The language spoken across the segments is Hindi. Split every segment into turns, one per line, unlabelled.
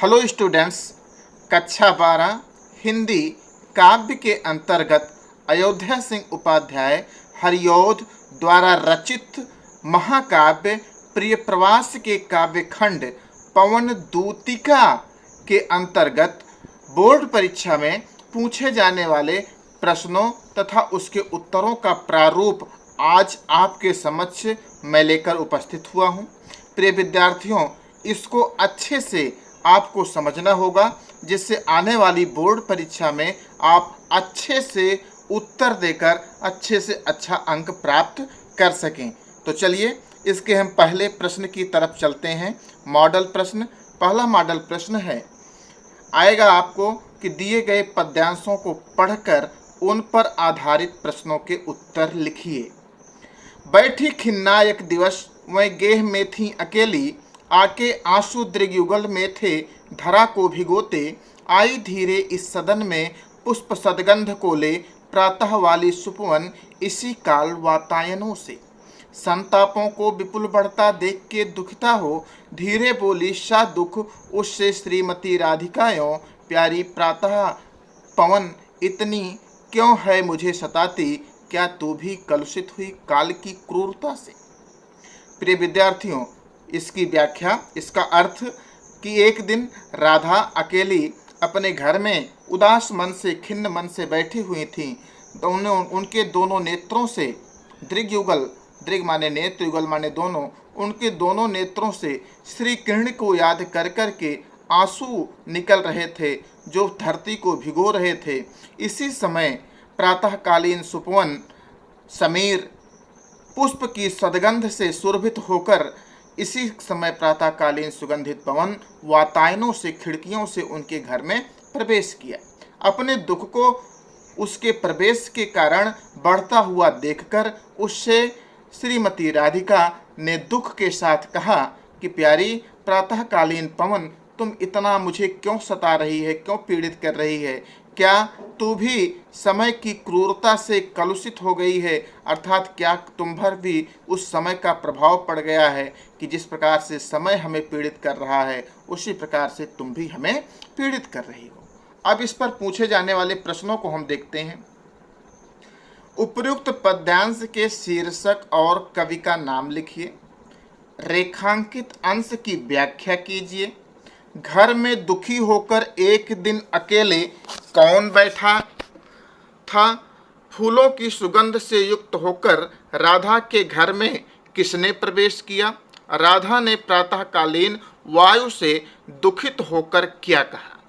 हेलो स्टूडेंट्स, कक्षा 12 हिंदी काव्य के अंतर्गत अयोध्या सिंह उपाध्याय हरिऔध द्वारा रचित महाकाव्य प्रिय प्रवास के काव्य खंड पवन दूतिका के अंतर्गत बोर्ड परीक्षा में पूछे जाने वाले प्रश्नों तथा उसके उत्तरों का प्रारूप आज आपके समक्ष मैं लेकर उपस्थित हुआ हूँ। प्रिय विद्यार्थियों, इसको अच्छे से आपको समझना होगा, जिससे आने वाली बोर्ड परीक्षा में आप अच्छे से उत्तर देकर अच्छे से अच्छा अंक प्राप्त कर सकें। तो चलिए इसके हम पहले प्रश्न की तरफ चलते हैं। मॉडल प्रश्न, पहला मॉडल प्रश्न है आएगा आपको कि दिए गए पद्यांशों को पढ़कर उन पर आधारित प्रश्नों के उत्तर लिखिए। बैठी खिन्ना एक दिवस मैं गेह में थी अकेली, आके आंसू दृगयुगल में थे धरा को भिगोते, आई धीरे इस सदन में पुष्प सदगंध को ले, प्रातः वाली सुपवन इसी काल वातायनों से। संतापों को विपुल बढ़ता देख के दुखता हो, धीरे बोली सा दुख उससे श्रीमती राधिकायों, प्यारी प्रातः पवन इतनी क्यों है मुझे सताती, क्या तू भी कलुषित हुई काल की क्रूरता से। प्रिय विद्यार्थियों, इसकी व्याख्या, इसका अर्थ कि एक दिन राधा अकेली अपने घर में उदास मन से, खिन्न मन से बैठी हुई थी, तो उनके दोनों नेत्रों से दृगयुगल, दृग माने नेत्र, युगल माने दोनों, उनके दोनों नेत्रों से श्री कृष्ण को याद कर कर के आंसू निकल रहे थे जो धरती को भिगो रहे थे। इसी समय प्रातःकालीन सुपवन समीर पुष्प की सदगंध से सुरभित होकर, इसी समय प्रातःकालीन सुगंधित पवन वातायनों से, खिड़कियों से उनके घर में प्रवेश किया। अपने दुख को उसके प्रवेश के कारण बढ़ता हुआ देखकर उससे श्रीमती राधिका ने दुख के साथ कहा कि प्यारी प्रातःकालीन पवन, तुम इतना मुझे क्यों सता रही है, क्यों पीड़ित कर रही है? क्या तू भी समय की क्रूरता से कलुषित हो गई है? अर्थात क्या तुम भर भी उस समय का प्रभाव पड़ गया है कि जिस प्रकार से समय हमें पीड़ित कर रहा है, उसी प्रकार से तुम भी हमें पीड़ित कर रही हो। अब इस पर पूछे जाने वाले प्रश्नों को हम देखते हैं। उपयुक्त पद्यांश के शीर्षक और कवि का नाम लिखिए। रेखांकित अंश की व्याख्या कीजिए। घर में दुखी होकर एक दिन अकेले कौन बैठा था? फूलों की सुगंध से युक्त होकर राधा के घर में किसने प्रवेश किया? राधा ने प्रातःकालीन वायु से दुखित होकर क्या कहा?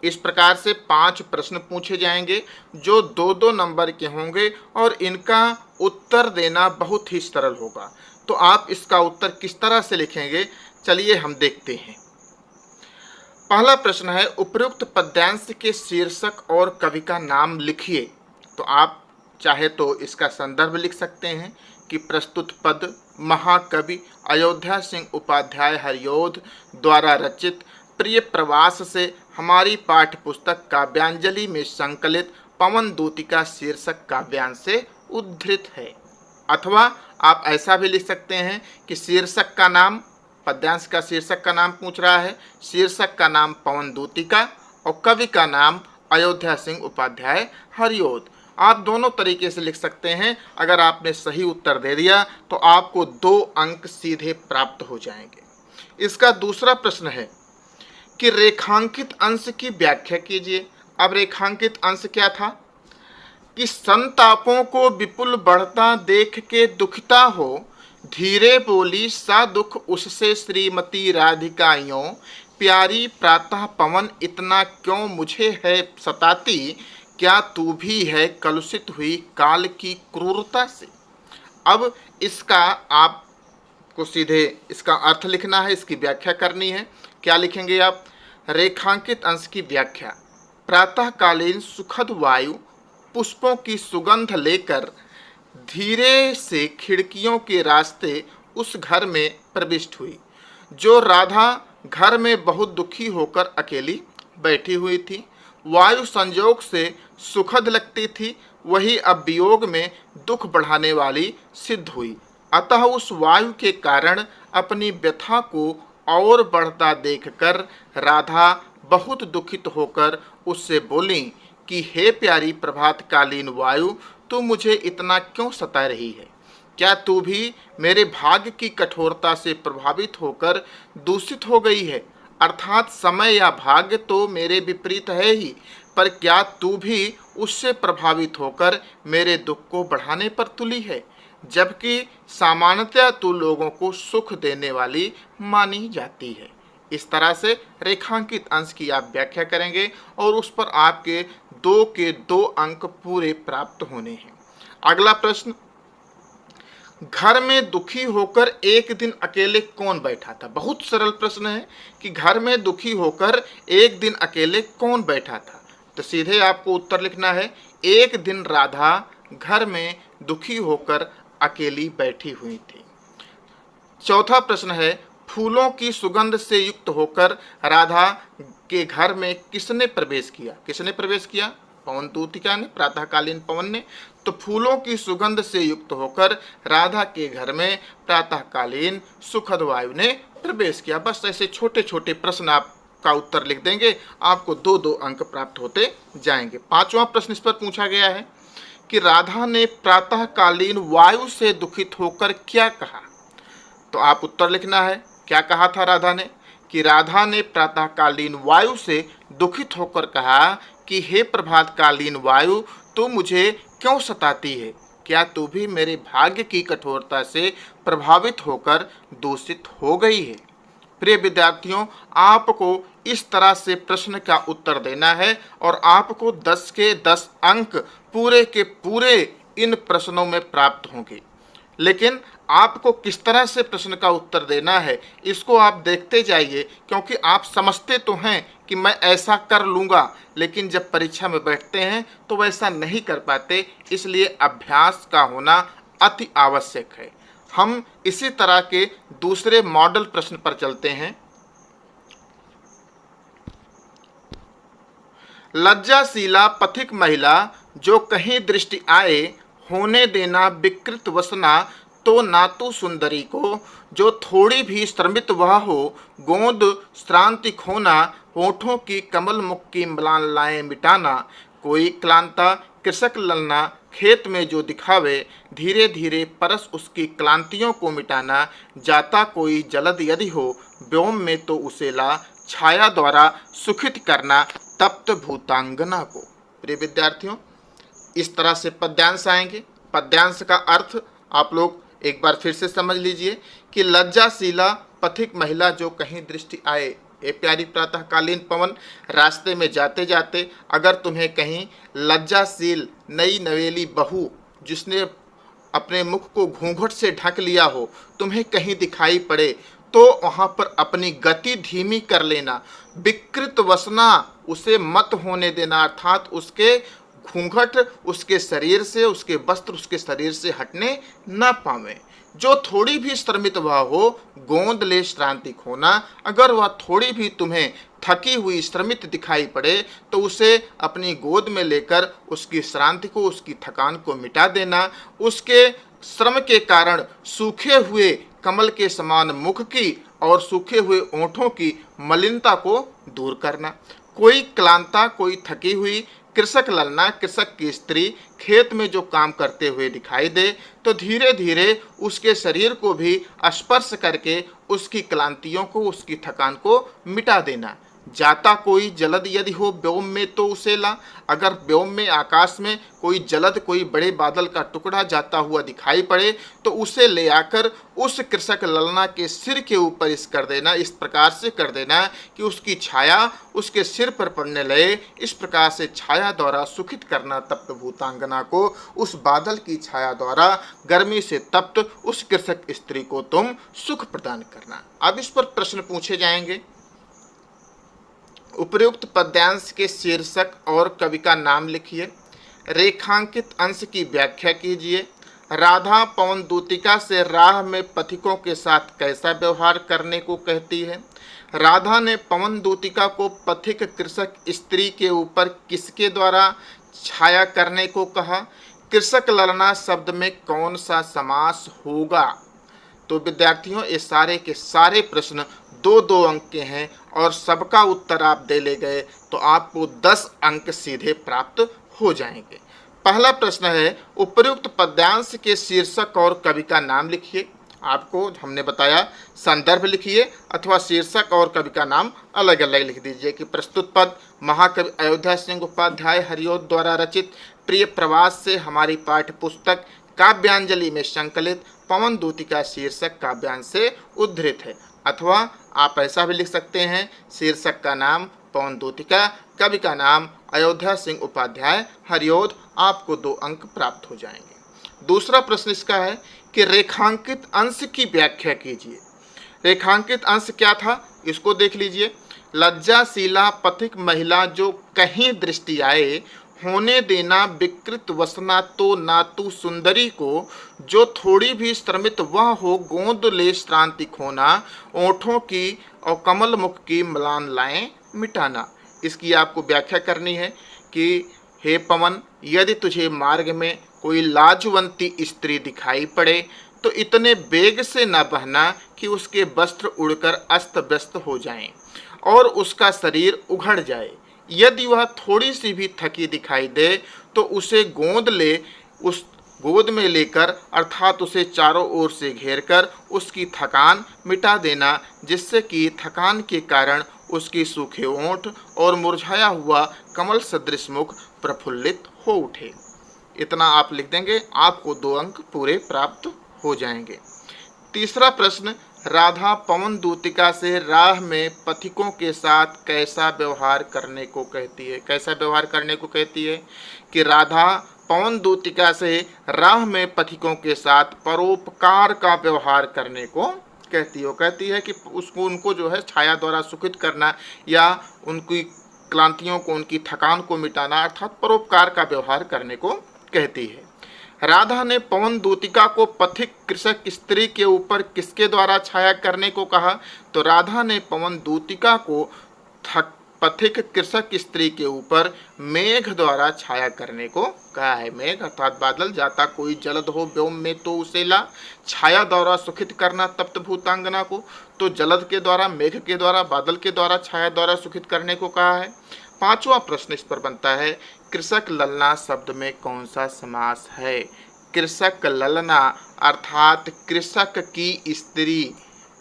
इस प्रकार से 5 प्रश्न पूछे जाएंगे जो 2-2 नंबर के होंगे और इनका उत्तर देना बहुत ही सरल होगा। तो आप इसका उत्तर किस तरह से लिखेंगे, चलिए हम देखते हैं। पहला प्रश्न है, उपयुक्त पद्यांश के शीर्षक और कवि का नाम लिखिए। तो आप चाहे तो इसका संदर्भ लिख सकते हैं कि प्रस्तुत पद महाकवि अयोध्या सिंह उपाध्याय हरिऔध द्वारा रचित प्रिय प्रवास से हमारी पाठ्य पुस्तक काव्यांजलि में संकलित पवन दूतिका शीर्षक काव्यांश से उद्धृत है। अथवा आप ऐसा भी लिख सकते हैं कि शीर्षक का नाम, पद्यांश का शीर्षक का नाम पूछ रहा है, शीर्षक का नाम पवन दूतिका और कवि का नाम अयोध्या सिंह उपाध्याय हरिऔध। आप दोनों तरीके से लिख सकते हैं। अगर आपने सही उत्तर दे दिया तो आपको 2 अंक सीधे प्राप्त हो जाएंगे। इसका दूसरा प्रश्न है कि रेखांकित अंश की व्याख्या कीजिए। अब रेखांकित अंश क्या था कि संतापों को विपुल बढ़ता देख के दुखता हो, धीरे बोली सा दुख उससे श्रीमती राधिकायों, प्यारी प्रातः पवन इतना क्यों मुझे है सताती, क्या तू भी है कलुषित हुई काल की क्रूरता से। अब इसका आपको सीधे इसका अर्थ लिखना है, इसकी व्याख्या करनी है। क्या लिखेंगे आप? रेखांकित अंश की व्याख्या। प्रातःकालीन सुखद वायु पुष्पों की सुगंध लेकर धीरे से खिड़कियों के रास्ते उस घर में प्रविष्ट हुई। जो राधा घर में बहुत दुखी होकर अकेली बैठी हुई थी, वायु संयोग से सुखद लगती थी, वही अब वियोग में दुख बढ़ाने वाली सिद्ध हुई। अतः उस वायु के कारण अपनी व्यथा को और बढ़ता देखकर राधा बहुत दुखित होकर उससे बोली कि हे प्यारी प्रभातकालीन वायु, तू मुझे इतना क्यों सता रही है? क्या तू भी मेरे भाग्य की कठोरता से प्रभावित होकर दूषित हो गई है? अर्थात समय या भाग्य तो मेरे विपरीत है ही, पर क्या तू भी उससे प्रभावित होकर मेरे दुख को बढ़ाने पर तुली है? जबकि सामान्यतः तू लोगों को सुख देने वाली मानी जाती है। इस तरह से रेखांकित अंश की आप व्याख्या करेंगे और उस पर आपके 2 के 2 अंक पूरे प्राप्त होने हैं। अगला प्रश्न, घर में दुखी होकर एक दिन अकेले कौन बैठा था? बहुत सरल प्रश्न है कि घर में दुखी होकर एक दिन अकेले कौन बैठा था। तो सीधे आपको उत्तर लिखना है, एक दिन राधा घर में दुखी होकर अकेली बैठी हुई थी। चौथा प्रश्न है, फूलों की सुगंध से युक्त होकर राधा के घर में किसने प्रवेश किया? किसने प्रवेश किया? पवन दूतिका ने, प्रातःकालीन पवन ने। तो फूलों की सुगंध से युक्त होकर राधा के घर में प्रातःकालीन सुखद वायु ने प्रवेश किया। बस ऐसे छोटे छोटे प्रश्न आपका उत्तर लिख देंगे, आपको 2-2 अंक प्राप्त होते जाएंगे। 5वां प्रश्न इस पर पूछा गया है कि राधा ने प्रातःकालीन वायु से दुखित होकर क्या कहा? तो आप उत्तर लिखना है, क्या कहा था राधा ने? कि राधा ने प्रातःकालीन वायु से दुखित होकर कहा कि हे प्रभातकालीन वायु, तू मुझे क्यों सताती है? क्या तू भी मेरे भाग्य की कठोरता से प्रभावित होकर दूषित हो गई है? प्रिय विद्यार्थियों, आपको इस तरह से प्रश्न का उत्तर देना है और आपको 10 के 10 अंक पूरे के पूरे इन प्रश्नों में प्राप्त होंगे। लेकिन आपको किस तरह से प्रश्न का उत्तर देना है इसको आप देखते जाइए, क्योंकि आप समझते तो हैं कि मैं ऐसा कर लूँगा, लेकिन जब परीक्षा में बैठते हैं तो वैसा नहीं कर पाते। इसलिए अभ्यास का होना अति आवश्यक है। हम इसी तरह के दूसरे मॉडल प्रश्न पर चलते हैं। लज्जाशीला पथिक महिला जो कहीं दृष्टि आए, होने देना विकृत वसना तो नातु सुंदरी को, जो थोड़ी भी श्रमित वह हो, गोंद श्रांति खोना, होठों की कमल मुख की म्लान लाएं मिटाना, कोई क्लांता कृषक ललना खेत में जो दिखावे, धीरे धीरे परस उसकी क्लांतियों को मिटाना, जाता कोई जलद यदि हो, व्योम में तो उसे ला, छाया द्वारा सुखित करना तप्त भूतांगना को। प्रिय विद्यार्थियों, इस तरह से पद्यांश आएंगे। पद्यांश का अर्थ आप लोग एक बार फिर से समझ लीजिए कि लज्जाशीला पथिक महिला जो कहीं दृष्टि आए, ए प्यारी प्रातःकालीन पवन, रास्ते में जाते जाते अगर तुम्हें कहीं लज्जाशील नई नवेली बहू जिसने अपने मुख को घूंघट से ढक लिया हो, तुम्हें कहीं दिखाई पड़े तो वहाँ पर अपनी गति धीमी कर लेना। विकृत वसना उसे मत होने देना, अर्थात उसके घूंघट उसके शरीर से, उसके वस्त्र उसके शरीर से हटने न पावे। जो थोड़ी भी श्रमित वह हो, गोंद ले श्रांति खोना, अगर वह थोड़ी भी तुम्हें थकी हुई श्रमित दिखाई पड़े तो उसे अपनी गोद में लेकर उसकी श्रांति को, उसकी थकान को मिटा देना। उसके श्रम के कारण सूखे हुए कमल के समान मुख की और सूखे हुए ओंठों की मलिनता को दूर करना। कोई क्लांता, कोई थकी हुई कृषक ललना, कृषक की स्त्री खेत में जो काम करते हुए दिखाई दे तो धीरे धीरे उसके शरीर को भी स्पर्श करके उसकी क्लांतियों को, उसकी थकान को मिटा देना। जाता कोई जलद यदि हो, व्योम में तो उसे ला, अगर व्योम में आकाश में कोई जलद, कोई बड़े बादल का टुकड़ा जाता हुआ दिखाई पड़े तो उसे ले आकर उस कृषक ललना के सिर के ऊपर इस कर देना, इस प्रकार से कर देना कि उसकी छाया उसके सिर पर पड़ने लगे। इस प्रकार से छाया द्वारा सुखित करना तप्त भूतांगना को, उस बादल की छाया द्वारा गर्मी से तप्त उस कृषक स्त्री को तुम सुख प्रदान करना। अब इस पर प्रश्न पूछे जाएंगे। उपयुक्त पद्यांश के शीर्षक और कवि का नाम लिखिए। रेखांकित अंश की व्याख्या कीजिए। राधा पवन दूतिका से राह में पथिकों के साथ कैसा व्यवहार करने को कहती है? राधा ने पवन दूतिका को पथिक कृषक स्त्री के ऊपर किसके द्वारा छाया करने को कहा? कृषक ललना शब्द में कौन सा समास होगा? तो विद्यार्थियों, ये सारे के सारे प्रश्न दो दो अंक के हैं और सबका उत्तर आप दे ले गए तो आपको 10 अंक सीधे प्राप्त हो जाएंगे। पहला प्रश्न है, उपर्युक्त पद्यांश के शीर्षक और कवि का नाम लिखिए। आपको हमने बताया संदर्भ लिखिए अथवा शीर्षक और कवि का नाम अलग अलग लिख दीजिए कि प्रस्तुत पद महाकवि अयोध्या सिंह उपाध्याय हरिऔध द्वारा रचित प्रिय प्रवास से हमारी पाठ्य पुस्तक काव्यांजलि में संकलित पवन दूती शीर्षक काव्यांश से उद्धृत है। अथवा आप ऐसा भी लिख सकते हैं, शीर्षक का नाम पवन दूतिका, कवि का नाम अयोध्या सिंह उपाध्याय हरिऔध। आपको 2 अंक प्राप्त हो जाएंगे। दूसरा प्रश्न इसका है कि रेखांकित अंश की व्याख्या कीजिए। रेखांकित अंश क्या था इसको देख लीजिए। लज्जाशीला पथिक महिला जो कहीं दृष्टि आए, होने देना विकृत वसना तो नातु सुंदरी को, जो थोड़ी भी श्रमित वह हो गोंद ले श्रांति खोना, ओठों की और कमल मुख की म्लान लाएं मिटाना। इसकी आपको व्याख्या करनी है कि हे पवन, यदि तुझे मार्ग में कोई लाजवंती स्त्री दिखाई पड़े तो इतने वेग से न बहना कि उसके वस्त्र उड़कर अस्त व्यस्त हो जाएं और उसका शरीर उघड़ जाए। यदि वह थोड़ी सी भी थकी दिखाई दे तो उसे गोद में लेकर अर्थात उसे चारों ओर से घेरकर उसकी थकान मिटा देना, जिससे कि थकान के कारण उसकी सूखे ओंठ और मुरझाया हुआ कमल सदृश मुख प्रफुल्लित हो उठे। इतना आप लिख देंगे, आपको 2 अंक पूरे प्राप्त हो जाएंगे। तीसरा प्रश्न, राधा पवन दूतिका से राह में पथिकों के साथ कैसा व्यवहार करने को कहती है। कैसा व्यवहार करने को कहती है कि राधा पवन दूतिका से राह में पथिकों के साथ परोपकार का व्यवहार करने को कहती है। वो कहती है कि उनको जो है छाया द्वारा सुखित करना या उनकी क्लांतियों को, उनकी थकान को मिटाना अर्थात परोपकार का व्यवहार करने को कहती है। राधा ने पवन दूतिका को पथिक कृषक स्त्री के ऊपर किसके द्वारा छाया करने को कहा? तो राधा ने पवन दूतिका को पथिक कृषक स्त्री के ऊपर मेघ द्वारा छाया करने को कहा है। मेघ अर्थात बादल, जाता कोई जलद हो व्योम में तो उसे ला, छाया द्वारा सुखित करना तप्त भूतांगना को। तो जलद के द्वारा, मेघ के द्वारा, बादल के द्वारा, छाया द्वारा सुखित करने को कहा है। 5वां प्रश्न इस पर बनता है, कृषक ललना शब्द में कौन सा समास है? कृषक ललना अर्थात कृषक की स्त्री,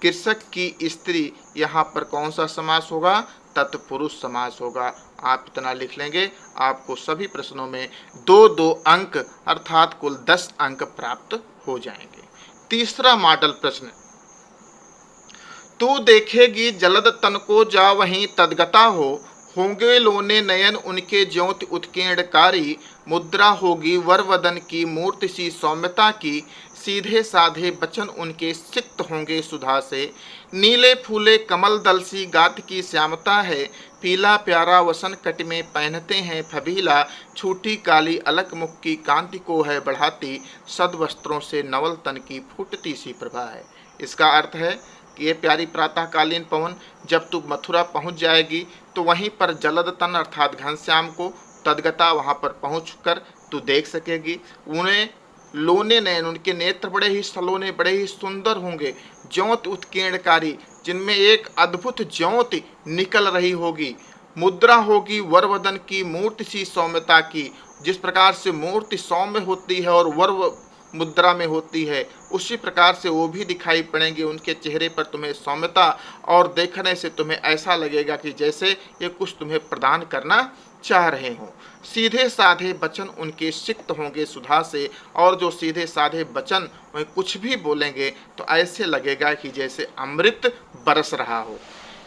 कृषक की स्त्री, यहाँ पर कौन सा समास होगा? तत्पुरुष समास होगा। आप इतना लिख लेंगे, आपको सभी प्रश्नों में 2-2 अंक अर्थात कुल 10 अंक प्राप्त हो जाएंगे। तीसरा मॉडल प्रश्न, तू देखेगी जलद तन को जा वहीं तदगता होंगे लोने नयन उनके ज्योति उत्कीर्णकारी, मुद्रा होगी वर वदन की मूर्ति सी सौम्यता की, सीधे साधे बचन उनके सिक्त होंगे सुधा से, नीले फूले कमल दल सी गात की श्यामता है, पीला प्यारा वसन कट में पहनते हैं फबीला, छूटी काली अलक मुख की कांति को है बढ़ाती, सदवस्त्रों से नवल तन की फूटती सी प्रभा है। इसका अर्थ है कि ये प्यारी प्रातःकालीन पवन, जब तू मथुरा पहुंच जाएगी तो वहीं पर जलद तन अर्थात घनश्याम को तदगता वहां पर पहुंचकर तू देख सकेगी। उन्हें लोने नयन, उनके नेत्र बड़े ही सलोने, बड़े ही सुंदर होंगे, ज्योति उत्कीर्णकारी, जिनमें एक अद्भुत ज्योति निकल रही होगी, मुद्रा होगी वरवदन की मूर्ति सी सौम्यता की, जिस प्रकार से मूर्ति सौम्य होती है और वर मुद्रा में होती है उसी प्रकार से वो भी दिखाई पड़ेंगे। उनके चेहरे पर तुम्हें सौम्यता और देखने से तुम्हें ऐसा लगेगा कि जैसे ये कुछ तुम्हें प्रदान करना चाह रहे हों। सीधे साधे वचन उनके सिक्त होंगे सुधा से, और जो सीधे साधे वचन वह कुछ भी बोलेंगे तो ऐसे लगेगा कि जैसे अमृत बरस रहा हो।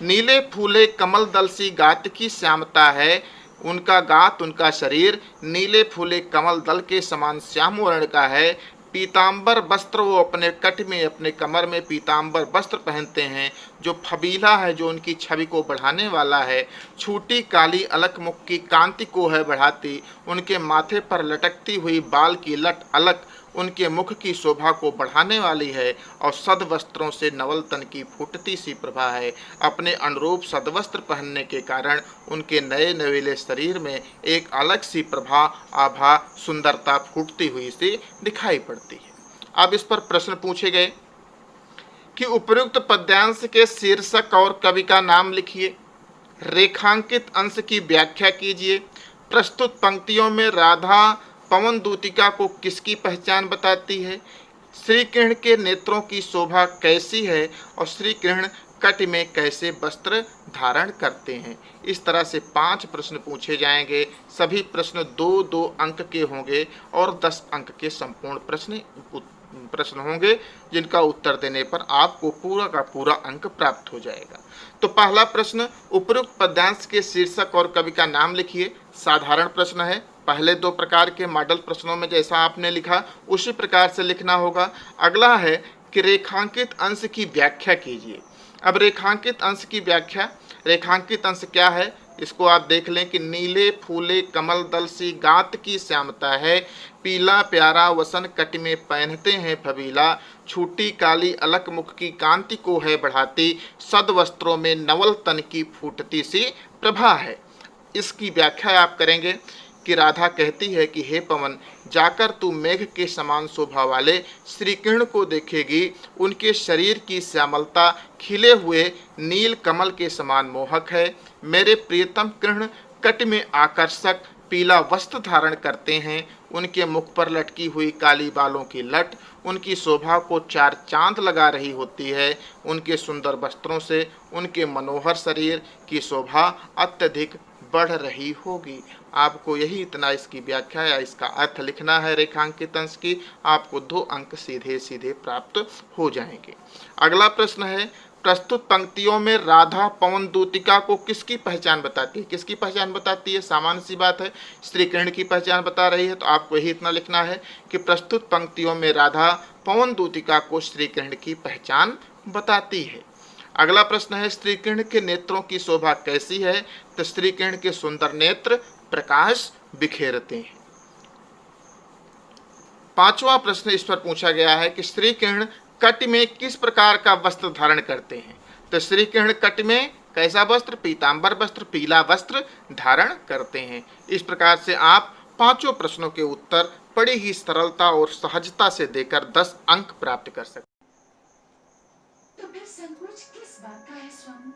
नीले फूले कमल दल सी गात की श्यामता है, उनका गात, उनका शरीर नीले फूले कमल दल के समान श्याम वर्ण का है। पीताम्बर वस्त्र, वो अपने कट में, अपने कमर में पीताम्बर वस्त्र पहनते हैं जो फबीला है, जो उनकी छवि को बढ़ाने वाला है। छूटी काली अलक मुख की कांति को है बढ़ाती, उनके माथे पर लटकती हुई बाल की लट अलक उनके मुख की शोभा को बढ़ाने वाली है, और सदवस्त्रों से नवल तन की फूटती सी प्रभा है। अपने अनुरूप सदवस्त्र पहनने के कारण उनके नए नवेले शरीर में एक अलग सी प्रभा, आभा, सुंदरता फूटती हुई सी दिखाई पड़ती है। अब इस पर प्रश्न पूछे गए कि उपयुक्त पद्यांश के शीर्षक और कवि का नाम लिखिए। रेखांकित अंश की व्याख्या कीजिए। प्रस्तुत पंक्तियों में राधा पवन दूतिका को किसकी पहचान बताती है? श्री कृष्ण के नेत्रों की शोभा कैसी है और श्री कृष्ण कट में कैसे वस्त्र धारण करते हैं? इस तरह से 5 प्रश्न पूछे जाएंगे। सभी प्रश्न 2-2 अंक के होंगे और 10 अंक के संपूर्ण प्रश्न होंगे, जिनका उत्तर देने पर आपको पूरा का पूरा अंक प्राप्त हो जाएगा। तो पहला प्रश्न, उपयुक्त पद्यांश के शीर्षक और कवि का नाम लिखिए। साधारण प्रश्न है। पहले 2 प्रकार के मॉडल प्रश्नों में जैसा आपने लिखा उसी प्रकार से लिखना होगा। अगला है कि रेखांकित अंश की व्याख्या कीजिए। अब रेखांकित अंश की व्याख्या, रेखांकित अंश क्या है इसको आप देख लें कि नीले फूले कमल दल सी गात की श्यामता है, पीला प्यारा वसन कट में पहनते हैं फबीला, छूटी काली अलक मुख की कांति को है बढ़ाती, सद वस्त्रों में नवल तन की फूटती सी प्रभा है। इसकी व्याख्या आप करेंगे कि राधा कहती है कि हे पवन, जाकर तू मेघ के समान शोभा वाले श्री कृष्ण को देखेगी। उनके शरीर की श्यामलता खिले हुए नील कमल के समान मोहक है। मेरे प्रियतम कृष्ण कट में आकर्षक पीला वस्त्र धारण करते हैं। उनके मुख पर लटकी हुई काली बालों की लट उनकी शोभा को 4 चांद लगा रही होती है। उनके सुंदर वस्त्रों से उनके मनोहर शरीर की शोभा अत्यधिक बढ़ रही होगी। आपको यही इतना इसकी व्याख्या या इसका अर्थ लिखना है रेखांकित अंश की। आपको 2 अंक सीधे सीधे प्राप्त हो जाएंगे। अगला प्रश्न है, प्रस्तुत पंक्तियों में राधा पवन दूतिका को किसकी पहचान बताती है? किसकी पहचान बताती है? सामान्य सी बात है, श्री कृष्ण की पहचान बता रही है। तो आपको यही इतना लिखना है कि प्रस्तुत पंक्तियों में राधा पवन दूतिका को श्री कृष्ण की पहचान बताती है। अगला प्रश्न है, श्री कृष्ण के नेत्रों की शोभा कैसी है? तो श्री कृष्ण के सुंदर नेत्र प्रकाश बिखेरते हैं। 5वां प्रश्न इस पर पूछा गया है कि श्री कृष्ण कट में किस प्रकार का वस्त्र धारण करते हैं? तो श्री कृष्ण कट में कैसा वस्त्र? पीतांबर वस्त्र, पीला वस्त्र धारण करते हैं। इस प्रकार से आप 5 प्रश्नों के उत्तर बड़ी ही सरलता और सहजता से देकर 10 अंक प्राप्त कर सकते हैं।
तो फिर संकोच किस बात का है स्वामी?